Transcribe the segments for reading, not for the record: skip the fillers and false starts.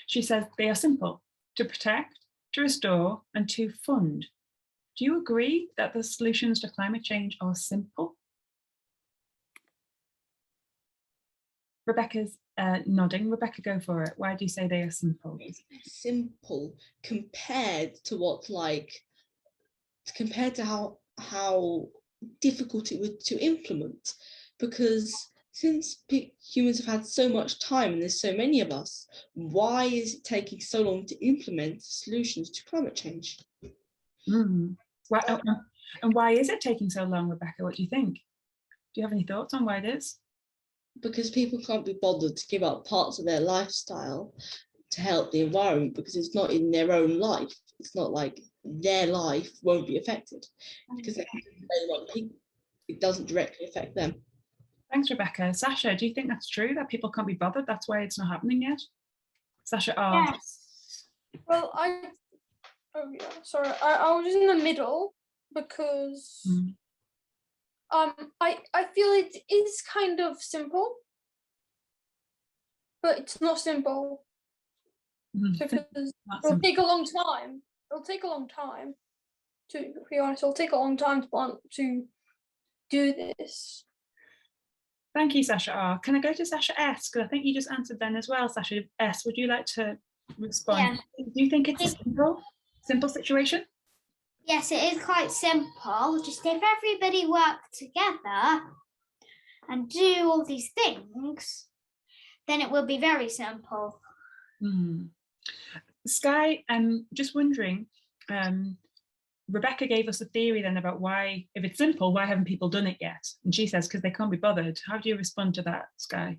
She says they are simple: to protect, to restore, and to fund. Do you agree that the solutions to climate change are simple? Rebecca's nodding. Rebecca, go for it. Why do you say they are simple? It's simple compared to how difficult it was to implement, because since humans have had so much time and there's so many of us, why is it taking so long to implement solutions to climate change? And why is it taking so long, Rebecca? What do you think? Do you have any thoughts on why it is? Because people can't be bothered to give up parts of their lifestyle to help the environment, because it's not in their own life. It's not like their life won't be affected because they want people. It doesn't directly affect them. Thanks, Rebecca. Sasha, do you think that's true, that people can't be bothered? That's why it's not happening yet? Sasha, yes. Well, I was in the middle because I feel it is kind of simple, but it's not simple because it'll take a long time. It'll take a long time, to be honest. It'll take a long time to do this. Thank you, Sasha R. Can I go to Sasha S? Because I think you just answered then as well, Sasha S. Would you like to respond? Yeah. Do you think it's a simple situation? Yes, it is quite simple. Just if everybody worked together and do all these things, then it will be very simple. Sky, just wondering, Rebecca gave us a theory then about why, if it's simple, why haven't people done it yet? And she says, because they can't be bothered. How do you respond to that, Sky?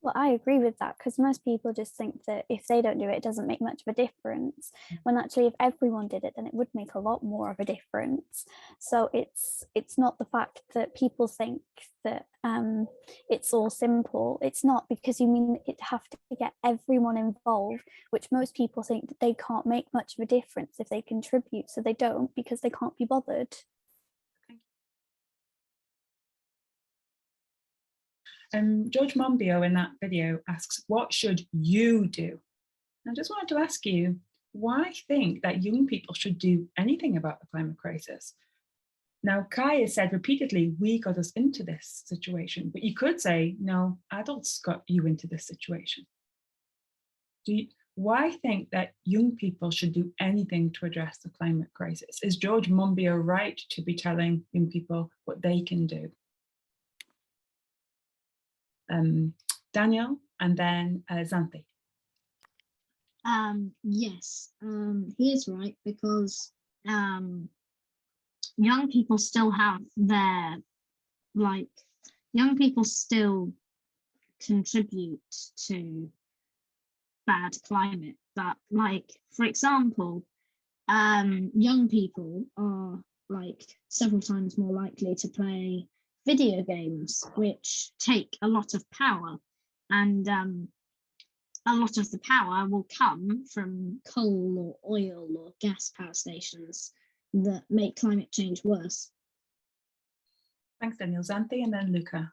Well, I agree with that, because most people just think that if they don't do it, it doesn't make much of a difference. When actually, if everyone did it, then it would make a lot more of a difference. So it's not the fact that people think that it's all simple. It's not, because you mean it have to get everyone involved, which most people think that they can't make much of a difference if they contribute, so they don't, because they can't be bothered. George Monbiot in that video asks, what should you do? I just wanted to ask you, why think that young people should do anything about the climate crisis? Now, Kai has said repeatedly, we got us into this situation, but you could say, no, adults got you into this situation. Why think that young people should do anything to address the climate crisis? Is George Monbiot right to be telling young people what they can do? Daniel, and then Xanthi. Yes, he is right, because young people still have their, young people still contribute to bad climate. But for example, young people are several times more likely to play video games, which take a lot of power, and a lot of the power will come from coal or oil or gas power stations that make climate change worse. Thanks, Daniel. Xanthi, and then Luca.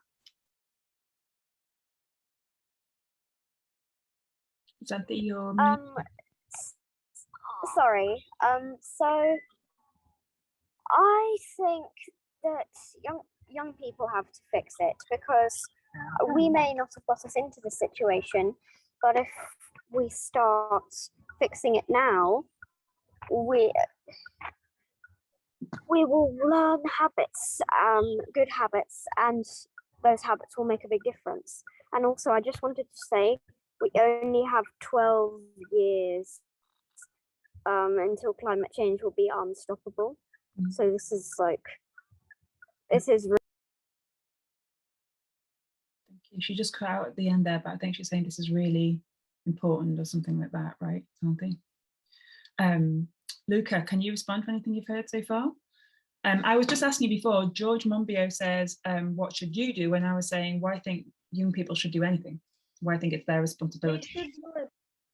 Xanthi, you're sorry. So I think that young people have to fix it, because we may not have got us into this situation, but if we start fixing it now, we will learn habits, good habits, and those habits will make a big difference. And also, I just wanted to say, we only have 12 years until climate change will be unstoppable. So this is she just cut out at the end there, but I think she's saying this is really important or something like that, right? Something. Luca, can you respond to anything you've heard so far? I was just asking you before, George Monbiot says, what should you do? When I was saying, why I think young people should do anything? Why I think it's their responsibility. They should do it,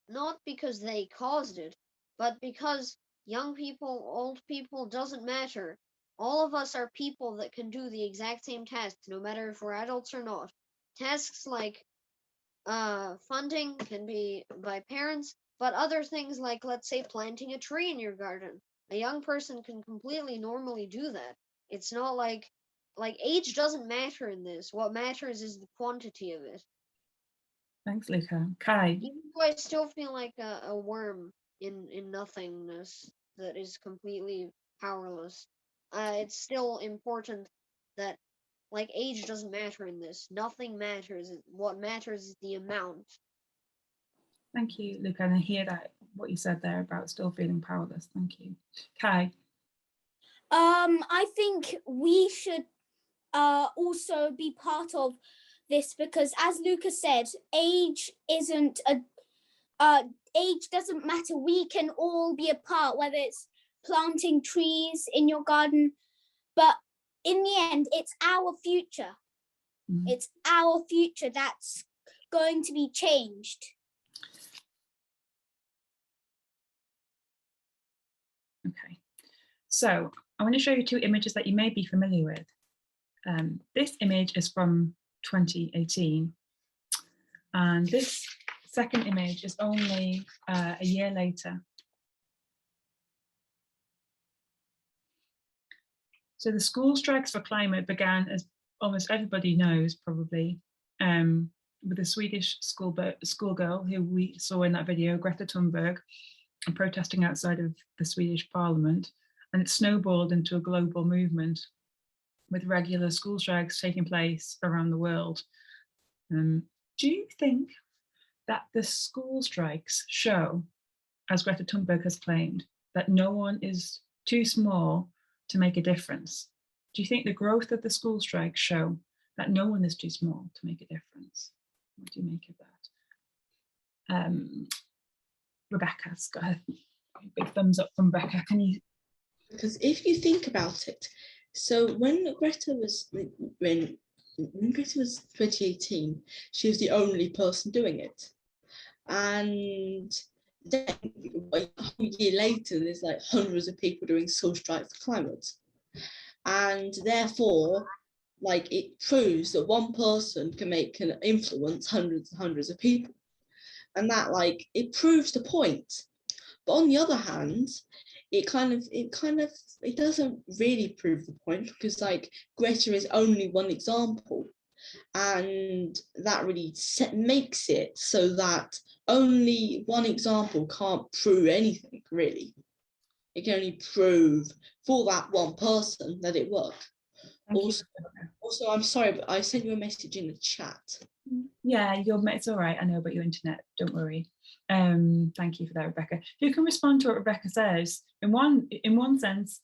not because they caused it, but because young people, old people, doesn't matter. All of us are people that can do the exact same tasks, no matter if we're adults or not. Tasks like funding can be by parents, but other things like, let's say, planting a tree in your garden. A young person can completely normally do that. It's not like age doesn't matter in this. What matters is the quantity of it. Thanks, Luca. Kai? Even though I still feel like a worm in nothingness that is completely powerless, it's still important that, like, age doesn't matter in this. Nothing matters. What matters is the amount. Thank you, Luca. And I hear that, what you said there about still feeling powerless. Thank you. Kai? I think we should also be part of this, because as Luca said, age doesn't matter. We can all be a part, whether it's planting trees in your garden, but in the end, it's our future. Mm-hmm. It's our future that's going to be changed. Okay, so I want to show you two images that you may be familiar with. This image is from 2018, and this second image is only a year later. So the school strikes for climate began, as almost everybody knows probably, with a Swedish schoolgirl who we saw in that video, Greta Thunberg, protesting outside of the Swedish parliament, and it snowballed into a global movement with regular school strikes taking place around the world. Do you think that the school strikes show, as Greta Thunberg has claimed, that no one is too small to make a difference? Do you think the growth of the school strikes show that no one is too small to make a difference? What do you make of that? Rebecca's got a big thumbs up from Rebecca. Can you? Because if you think about it, so when Greta was 2018, she was the only person doing it, and then a year later, there's like hundreds of people doing school strike for climate, and therefore, like, it proves that one person can influence hundreds and hundreds of people, and that, like, it proves the point. But on the other hand, it doesn't really prove the point, because, like, Greta is only one example, and that really makes it so that only one example can't prove anything, really. It can only prove for that one person that it worked. Also, I'm sorry, but I sent you a message in the chat. Yeah, it's all right. I know about your internet. Don't worry. Thank you for that, Rebecca. Who can respond to what Rebecca says? In one sense,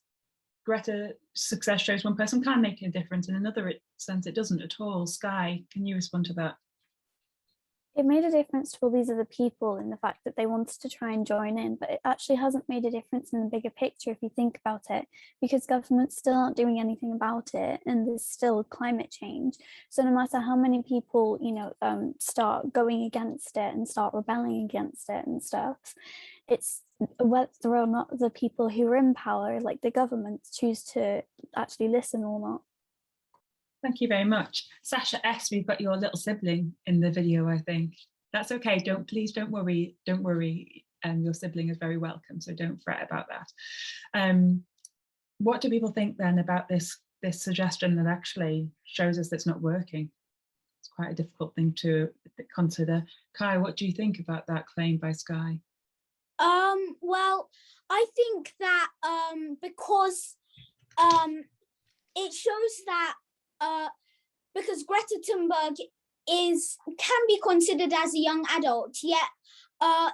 Greta's success shows one person can make a difference. In another sense, it doesn't at all. Sky, can you respond to that? It made a difference to all these other people in the fact that they wanted to try and join in, but it actually hasn't made a difference in the bigger picture if you think about it, because governments still aren't doing anything about it, and there's still climate change. So no matter how many people, start going against it and start rebelling against it and stuff, it's whether or not the people who are in power, like the governments, choose to actually listen or not. Thank you very much. Sasha S, we've got your little sibling in the video, I think. That's okay, please don't worry. Don't worry, your sibling is very welcome, so don't fret about that. What do people think then about this suggestion that actually shows us that's not working? It's quite a difficult thing to consider. Kai, what do you think about that claim by Sky? Well, I think that because it shows that because Greta Thunberg can be considered as a young adult, yet I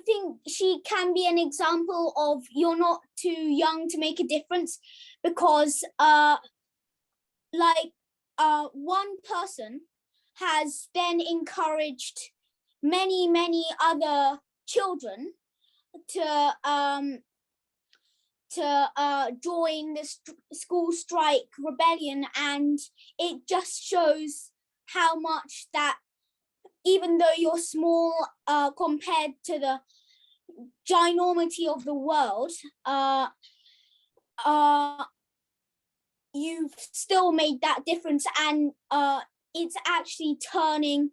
think she can be an example of you're not too young to make a difference, because one person has then encouraged many other children to join the school strike rebellion, and it just shows how much that even though you're small compared to the ginormity of the world, you've still made that difference, and it's actually turning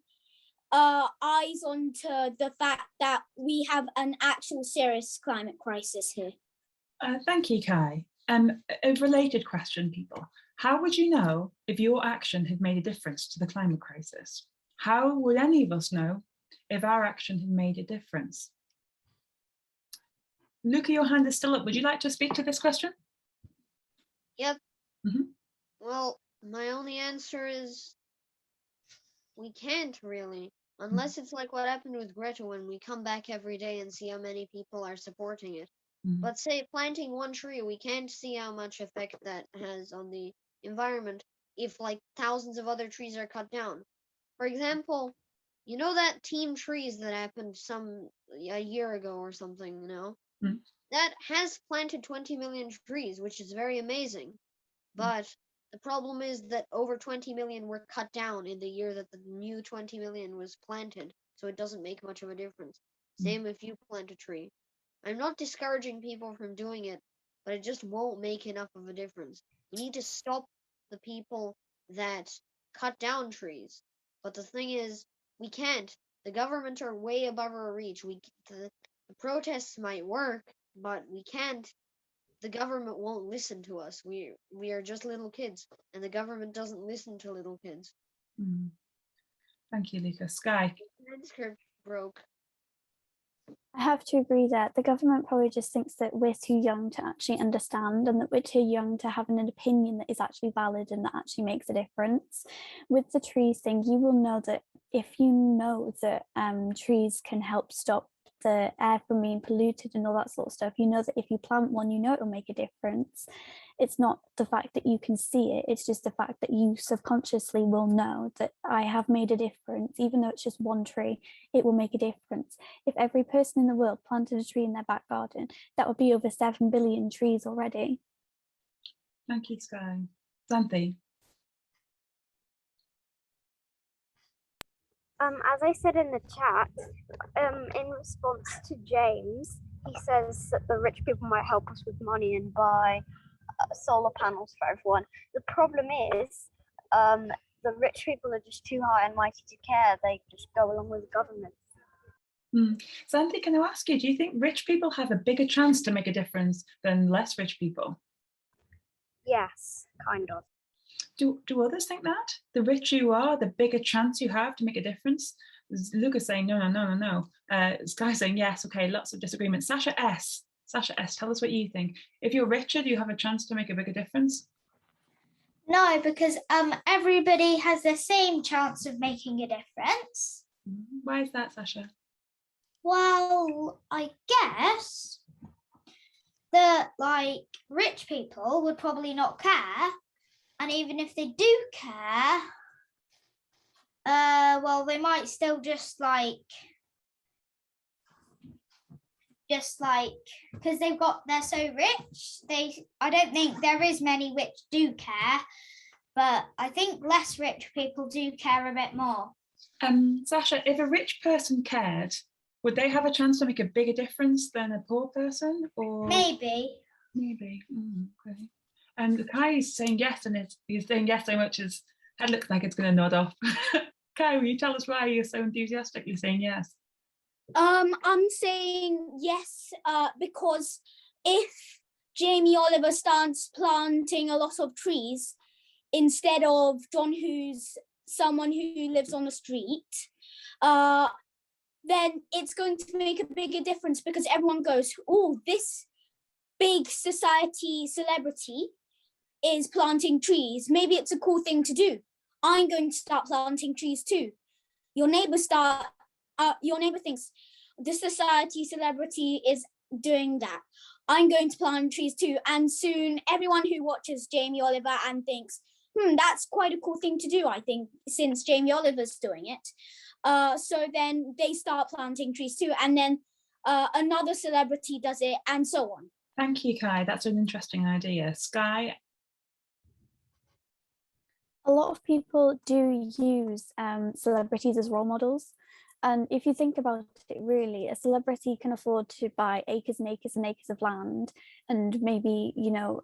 eyes onto the fact that we have an actual serious climate crisis here. Thank you, Kai. A related question, people. How would you know if your action had made a difference to the climate crisis? How would any of us know if our action had made a difference? Luca, your hand is still up. Would you like to speak to this question? Yep. Mm-hmm. Well, my only answer is we can't really, unless it's like what happened with Greta, when we come back every day and see how many people are supporting it. But say planting one tree, we can't see how much effect that has on the environment if like thousands of other trees are cut down. For example, you know that team trees that happened a year ago or something, you know? That has planted 20 million trees, which is very amazing. But the problem is that over 20 million were cut down in the year that the new 20 million was planted, so it doesn't make much of a difference. Same if you plant a tree. I'm not discouraging people from doing it, but it just won't make enough of a difference. We need to stop the people that cut down trees. But the thing is, we can't. The government are way above our reach. The protests might work, but we can't. The government won't listen to us. We are just little kids, and the government doesn't listen to little kids. Thank you, Luca. Sky. The transcript broke. I have to agree that the government probably just thinks that we're too young to actually understand, and that we're too young to have an opinion that is actually valid and that actually makes a difference. With the trees thing, you will know that if you know that trees can help stop the air from being polluted and all that sort of stuff, you know that if you plant one, you know it'll make a difference. It's not the fact that you can see it, it's just the fact that you subconsciously will know that I have made a difference. Even though it's just one tree, it will make a difference. If every person in the world planted a tree in their back garden, that would be over 7 billion trees already. Thank you, Sky. Santhi. As I said in the chat, in response to James, he says that the rich people might help us with money and buy solar panels for everyone. The problem is, the rich people are just too high and mighty to care. They just go along with the government. Santhi, can I ask you, do you think rich people have a bigger chance to make a difference than less rich people? Yes, kind of. Do others think that? The richer you are, the bigger chance you have to make a difference? Lucas saying no. Sky saying yes. Okay, lots of disagreement. Sasha S, tell us what you think. If you're richer, do you have a chance to make a bigger difference? No, because everybody has the same chance of making a difference. Why is that, Sasha? Well, I guess that rich people would probably not care. And even if they do care, well, they might still just because they're so rich, I don't think there is many which do care, but I think less rich people do care a bit more. Sasha, if a rich person cared, would they have a chance to make a bigger difference than a poor person? Or maybe. Okay. And Kai is saying yes, and he's saying yes so much as that looks like it's going to nod off. Kai, will you tell us why you're so enthusiastically saying yes? I'm saying yes because if Jamie Oliver starts planting a lot of trees instead of John, who's someone who lives on the street, then it's going to make a bigger difference, because everyone goes, oh, this big society celebrity is planting trees. Maybe it's a cool thing to do. I'm going to start planting trees too. Your neighbor thinks the society celebrity is doing that. I'm going to plant trees too. And soon everyone who watches Jamie Oliver and thinks, that's quite a cool thing to do, I think, since Jamie Oliver's doing it. So then they start planting trees too. And then another celebrity does it, and so on. Thank you, Kai. That's an interesting idea. Sky? A lot of people do use celebrities as role models. And if you think about it, really, a celebrity can afford to buy acres and acres and acres of land, and maybe, you know,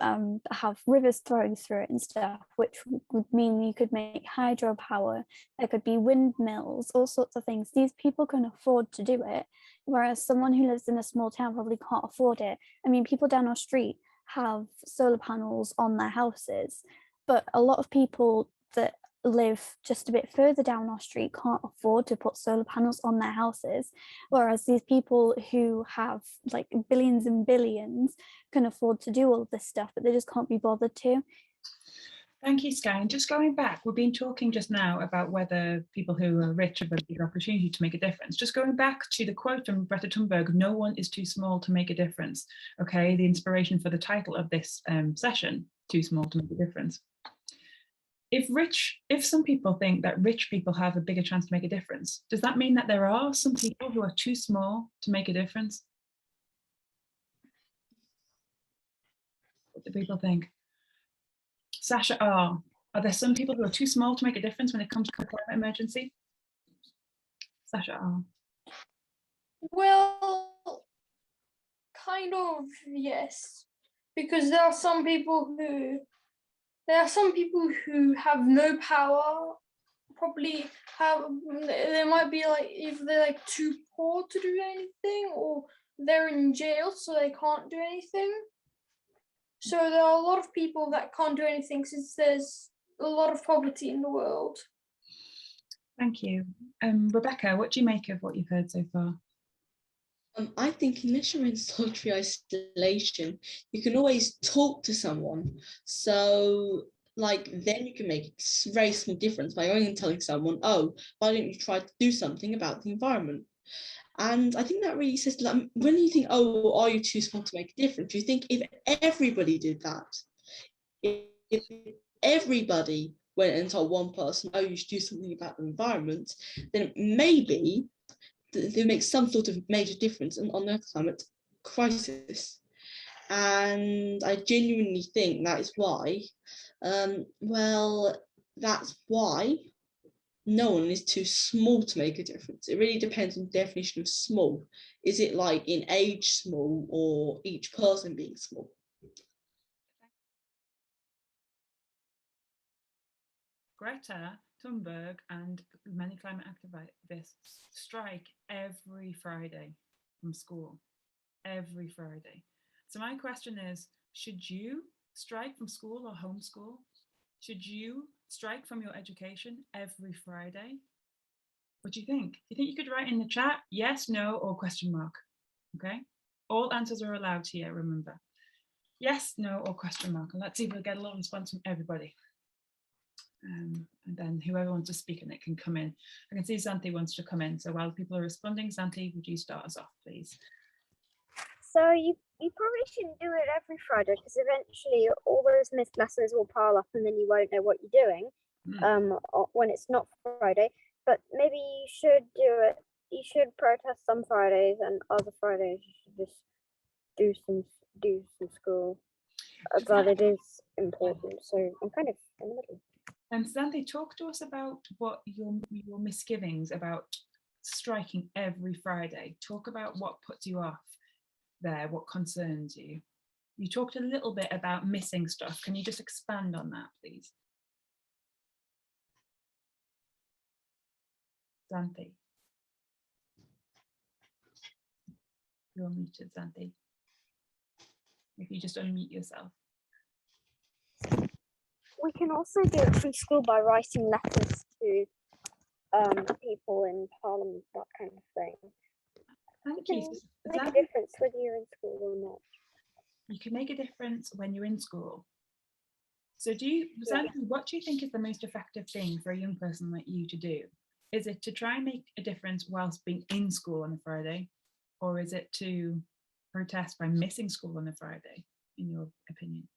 have rivers flowing through it and stuff, which would mean you could make hydropower. There could be windmills, all sorts of things. These people can afford to do it, whereas someone who lives in a small town probably can't afford it. I mean, people down our street have solar panels on their houses, but a lot of people that live just a bit further down our street can't afford to put solar panels on their houses, whereas these people who have like billions and billions can afford to do all of this stuff, but they just can't be bothered to. Thank you, Sky. And just going back, we've been talking just now about whether people who are rich have a bigger opportunity to make a difference. Just going back to the quote from Greta Thunberg, "No one is too small to make a difference." Okay, the inspiration for the title of this session, "Too Small to Make a Difference." If some people think that rich people have a bigger chance to make a difference, does that mean that there are some people who are too small to make a difference? What do people think? Sasha R., are there some people who are too small to make a difference when it comes to the climate emergency? Sasha R. Well, kind of, yes, because there are some people who have no power. Probably they might be like, if they're like too poor to do anything, or they're in jail so they can't do anything. So there are a lot of people that can't do anything since there's a lot of poverty in the world. Thank you. Rebecca, what do you make of what you've heard so far? I think unless you're in solitary isolation, you can always talk to someone. So, like, then you can make a very small difference by going and telling someone, "Oh, why don't you try to do something about the environment?" And I think that really says, like, when you think, "Oh, are you too small to make a difference?" You think if everybody did that, if everybody went and told one person, "Oh, you should do something about the environment," then maybe they make some sort of major difference on the climate crisis. And I genuinely think that is why, that's why no one is too small to make a difference. It really depends on the definition of small. Is it like in age small, or each person being small? Greta Thunberg and many climate activists strike every Friday from school, every Friday. So my question is, should you strike from school or homeschool? Should you strike from your education every Friday? What do you think? Do you think you could write in the chat yes, no, or question mark? Okay, all answers are allowed here, remember. Yes, no, or question mark. And let's see if we'll get a little response from everybody. And then whoever wants to speak on it can come in. I can see Santi wants to come in. So while people are responding, Santi, would you start us off, please? So you probably shouldn't do it every Friday, because eventually all those missed lessons will pile up and then you won't know what you're doing when it's not Friday. But maybe you should do it. You should protest some Fridays, and other Fridays you should just do some school. But it is important, so I'm kind of in the middle. And Santi, talk to us about what your misgivings about striking every Friday. Talk about what puts you off there, what concerns you. You talked a little bit about missing stuff. Can you just expand on that, please? Santi. You're muted, Santi. If you just unmute yourself. We can also do it through school by writing letters to people in Parliament, that kind of thing. Thank you. Make a difference whether you're in school or not. You can make a difference when you're in school. So Santi, what do you think is the most effective thing for a young person like you to do? Is it to try and make a difference whilst being in school on a Friday? Or is it to protest by missing school on a Friday, in your opinion?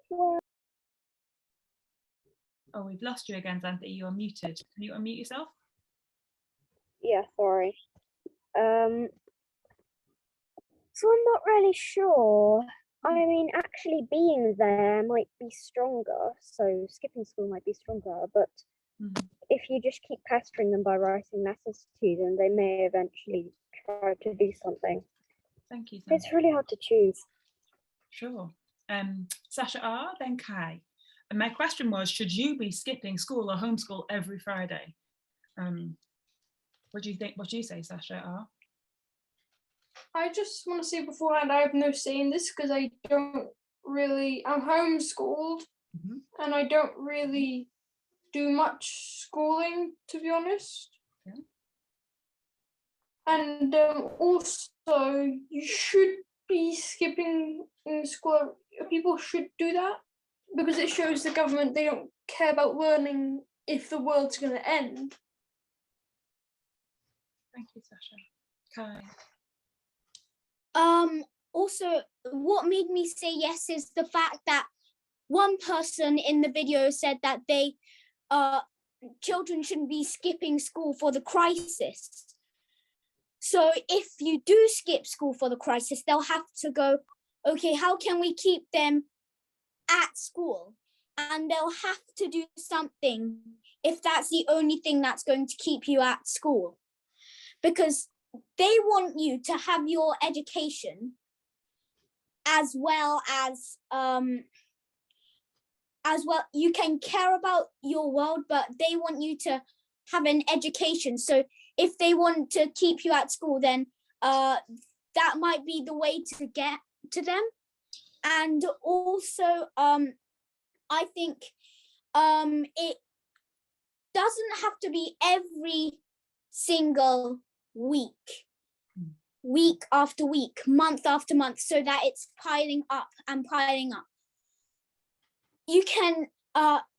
Well, oh, we've lost you again, Santi. You are muted. Can you unmute yourself? Yeah, sorry. So I'm not really sure. I mean, actually being there might be stronger, so skipping school might be stronger, but if you just keep pestering them by writing letters to them, they may eventually try to do something. Thank you, Sasha. It's really hard to choose. Sure. Sasha R, then Kai. And my question was, should you be skipping school or homeschool every Friday? What do you think? What do you say, Sasha R? I just want to say beforehand, I have no say in this because I don't really, I'm homeschooled and I don't really do much schooling, to be honest. Yeah. And also, you should be skipping in school. People should do that because it shows the government they don't care about learning if the world's going to end. Thank you, Sasha. Kai. Also, what made me say yes is the fact that one person in the video said that children shouldn't be skipping school for the crisis. So if you do skip school for the crisis, they'll have to go, okay, how can we keep them at school? And they'll have to do something if that's the only thing that's going to keep you at school. Because they want you to have your education as well. You can care about your world, but they want you to have an education. So if they want to keep you at school, then that might be the way to get to them. And also, I think it doesn't have to be every single week after week, month after month, so that it's piling up and piling up. You can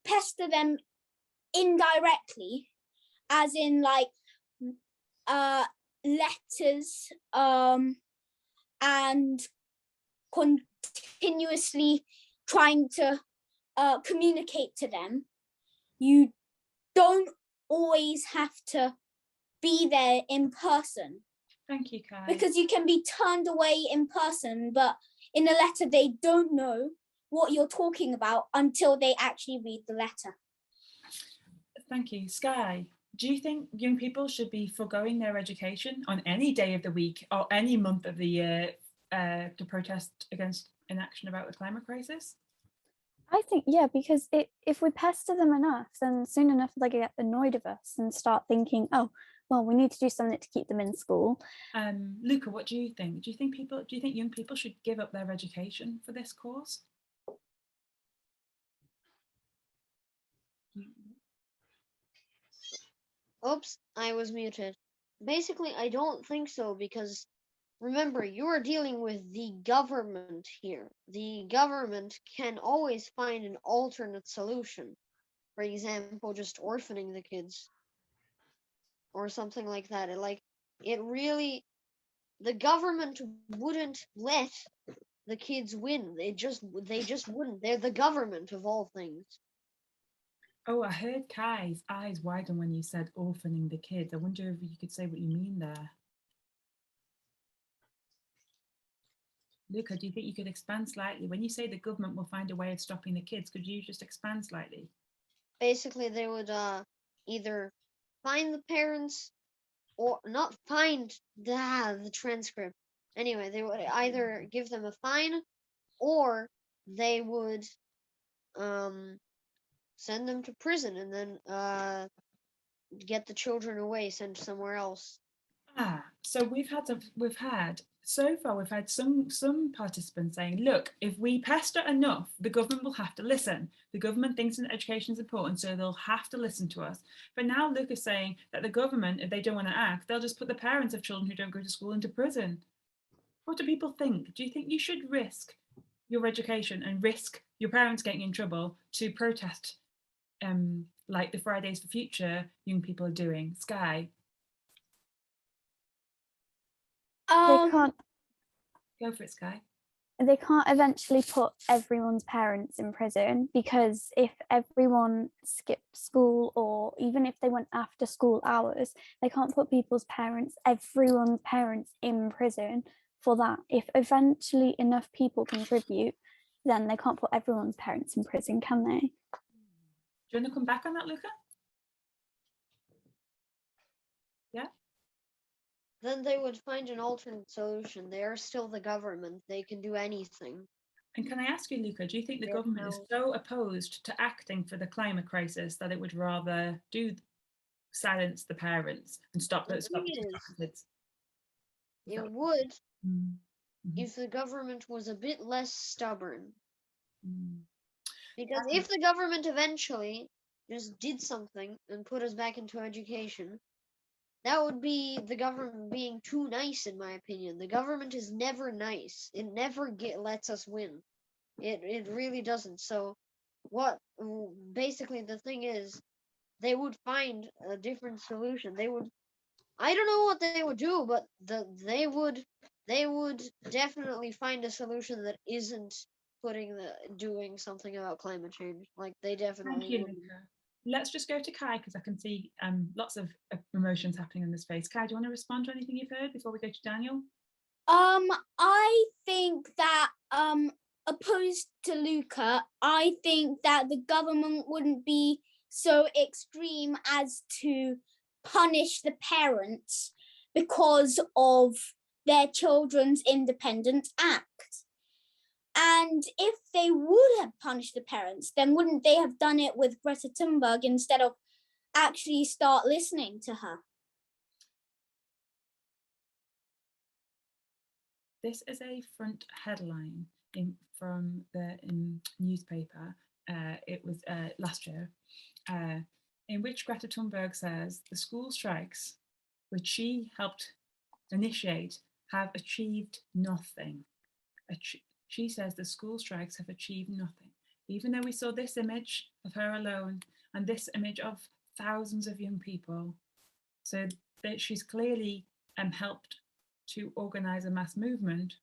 pester them indirectly, as in like letters and continuously trying to communicate to them. You don't always have to be there in person. Thank you, Kai. Because you can be turned away in person, but in a letter they don't know what you're talking about until they actually read the letter. Thank you. Sky, do you think young people should be foregoing their education on any day of the week or any month of the year to protest against inaction about the climate crisis? I think, yeah, because if we pester them enough, then soon enough they get annoyed of us and start thinking, oh, well, we need to do something to keep them in school. Luca, what do you think? Do you think young people should give up their education for this cause? Oops, I was muted. Basically, I don't think so because remember, you're dealing with the government here. The government can always find an alternate solution. For example, just orphaning the kids. Or something like that. The government wouldn't let the kids win. They just wouldn't. They're the government of all things. Oh, I heard Kai's eyes widen when you said orphaning the kids. I wonder if you could say what you mean there. Luca, do you think you could expand slightly? When you say the government will find a way of stopping the kids, could you just expand slightly? Basically, they would either find the parents or not find the transcript. Anyway, they would either give them a fine or they would send them to prison and then get the children away, sent somewhere else. So we've had some participants saying, look, if we pester enough, the government will have to listen. The government thinks that education is important, so they'll have to listen to us. But now Luke is saying that the government, if they don't want to act, they'll just put the parents of children who don't go to school into prison. What do people think? Do you think you should risk your education and risk your parents getting in trouble to protest like the Fridays for Future young people are doing? Sky? They can't go for it, Sky. They can't eventually put everyone's parents in prison, because if everyone skipped school, or even if they went after school hours, they can't put everyone's parents in prison for that. If eventually enough people contribute, then they can't put everyone's parents in prison, can they? Do you want to come back on that, Luca? Yeah. Then they would find an alternate solution. They are still the government. They can do anything. And can I ask you, Luca, do you think the Yes, government is no. so opposed to acting for the climate crisis that it would rather silence the parents and stop The those thing kids? It would Mm-hmm. if the government was a bit less stubborn. Mm. Because if the government eventually just did something and put us back into education, that would be the government being too nice, in my opinion. The government is never nice. It never lets us win. It really doesn't. So basically the thing is, they would find a different solution. I don't know what they would do, but they would definitely find a solution that isn't doing something about climate change. Like they definitely Thank you, would. Luca. Let's just go to Kai, because I can see lots of emotions happening in this face. Kai, do you want to respond to anything you've heard before we go to Daniel? I think that opposed to Luca, I think that the government wouldn't be so extreme as to punish the parents because of their Children's Independence Act. And if they would have punished the parents, then wouldn't they have done it with Greta Thunberg instead of actually start listening to her? This is a front headline from the newspaper. It was last year, in which Greta Thunberg says the school strikes, which she helped initiate, have achieved nothing. She says the school strikes have achieved nothing. Even though we saw this image of her alone and this image of thousands of young people, so that she's clearly helped to organise a mass movement,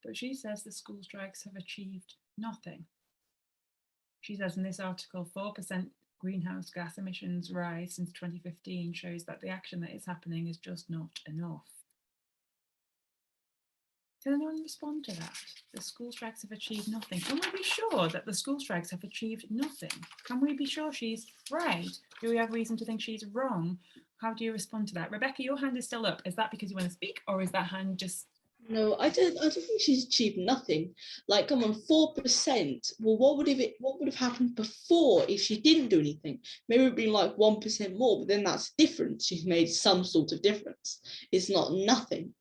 but she says the school strikes have achieved nothing. She says in this article, 4% greenhouse gas emissions rise since 2015 shows that the action that is happening is just not enough. Can anyone respond to that? The school strikes have achieved nothing. Can we be sure that the school strikes have achieved nothing? Can we be sure she's right? Do we have reason to think she's wrong? How do you respond to that? Rebecca, your hand is still up. Is that because you want to speak, or is that hand just... No, I don't think she's achieved nothing. Like, come on, 4%. Well, what would have happened before if she didn't do anything? Maybe it would be like 1% more, but then that's different. She's made some sort of difference. It's not nothing.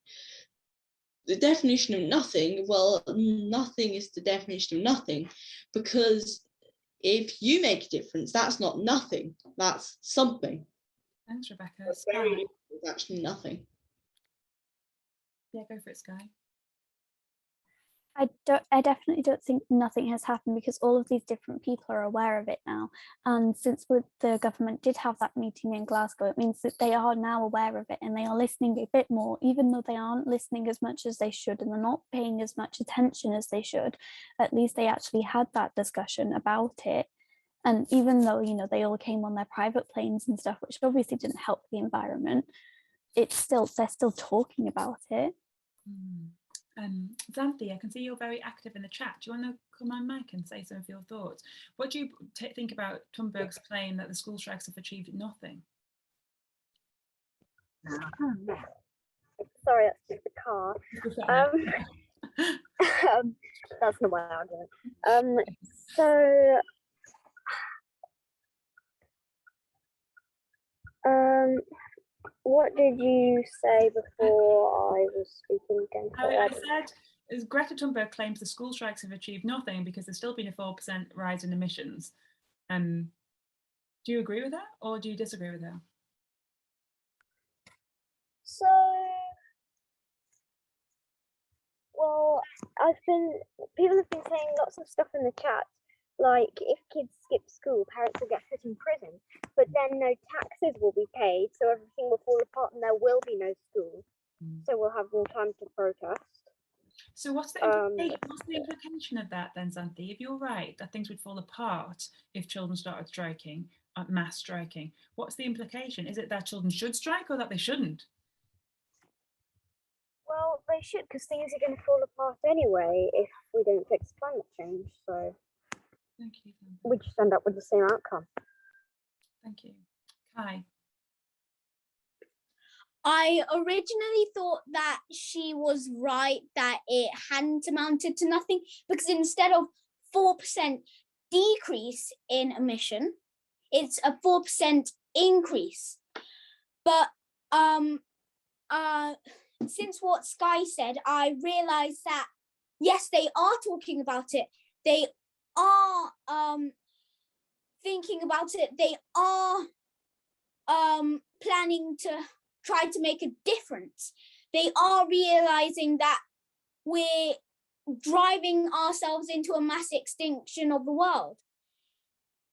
The definition of nothing, well, nothing is the definition of nothing, because if you make a difference, that's not nothing, that's something. Thanks, Rebecca. It's actually nothing. Yeah, go for it, Sky. I definitely don't think nothing has happened, because all of these different people are aware of it now. And since the government did have that meeting in Glasgow, it means that they are now aware of it and they are listening a bit more, even though they aren't listening as much as they should and they're not paying as much attention as they should. At least they actually had that discussion about it. And even though, you know, they all came on their private planes and stuff, which obviously didn't help the environment, they're still talking about it. Xanthi, I can see you're very active in the chat. Do you want to come on mic and say some of your thoughts? What do you think about Thunberg's claim that the school strikes have achieved nothing? Sorry, that's just the car. That's not my argument. So what did you say before I was speaking again? I said, as Greta Thunberg claims the school strikes have achieved nothing because there's still been a 4% rise in emissions. Do you agree with that, or do you disagree with that? So, well, people have been saying lots of stuff in the chat, like if kids skip school, parents will get put in prison, but then no taxes will be paid, so everything will fall apart and there will be no school. So we'll have more time to protest. So what's the implication of that then, Xanthi? If you're right that things would fall apart if children started striking, mass striking, what's the implication? Is it that children should strike or that they shouldn't? Well, they should, because things are going to fall apart anyway if we don't fix climate change. So Thank you. we just end up with the same outcome. Thank you. Kai. I originally thought that she was right, that it hadn't amounted to nothing, because instead of 4% decrease in emission, it's a 4% increase. But since what Sky said, I realized that yes, they are talking about it. They are thinking about it. They are planning to try to make a difference. They are realizing that we're driving ourselves into a mass extinction of the world.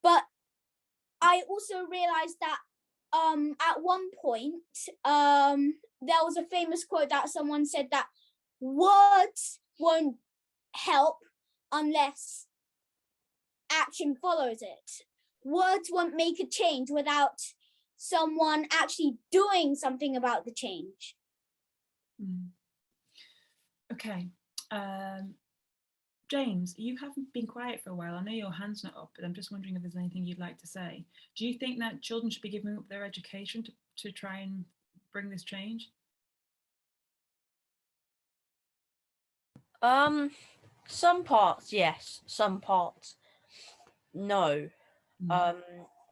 But I also realized that at one point, there was a famous quote that someone said that words won't help unless action follows it. Words won't make a change without someone actually doing something about the change. Okay. James, you haven't been quiet for a while. I know your hand's not up, but I'm just wondering if there's anything you'd like to say. Do you think that children should be giving up their education to try and bring this change? Some parts yes, some parts no. Can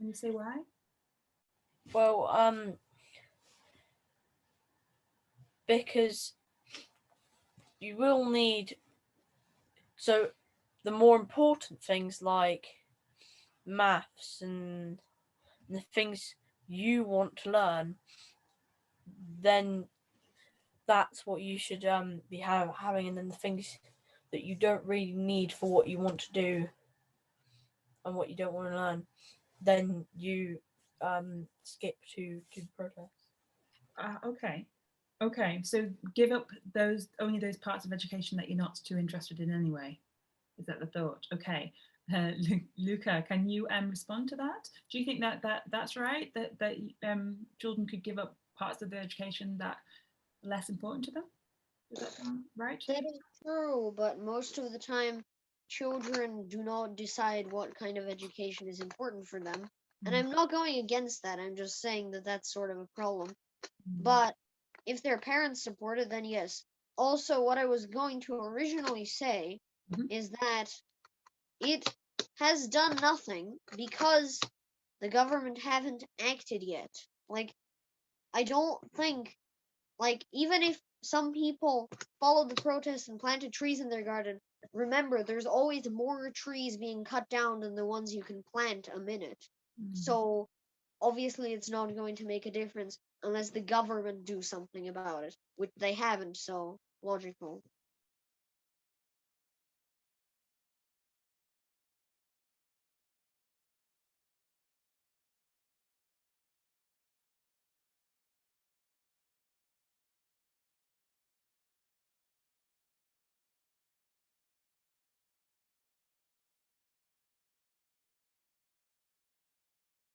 you say why? Well, because you will need, so the more important things like maths and the things you want to learn, then that's what you should be having, and then the things that you don't really need for what you want to do and what you don't want to learn, then you skip to protest. Okay, so give up only those parts of education that you're not too interested in anyway. Is that the thought? Okay. Luca, can you respond to that? Do you think that's right, that children could give up parts of their education that are less important to them? Does that sound right? That is true, but most of the time, children do not decide what kind of education is important for them. And I'm not going against that. I'm just saying that that's sort of a problem. But if their parents support it, then yes. Also, what I was going to originally say is that it has done nothing because the government haven't acted yet. Like, I don't think, like, even if some people followed the protests and planted trees in their garden, remember, there's always more trees being cut down than the ones you can plant a minute. So, obviously, it's not going to make a difference unless the government do something about it, which they haven't, so logical.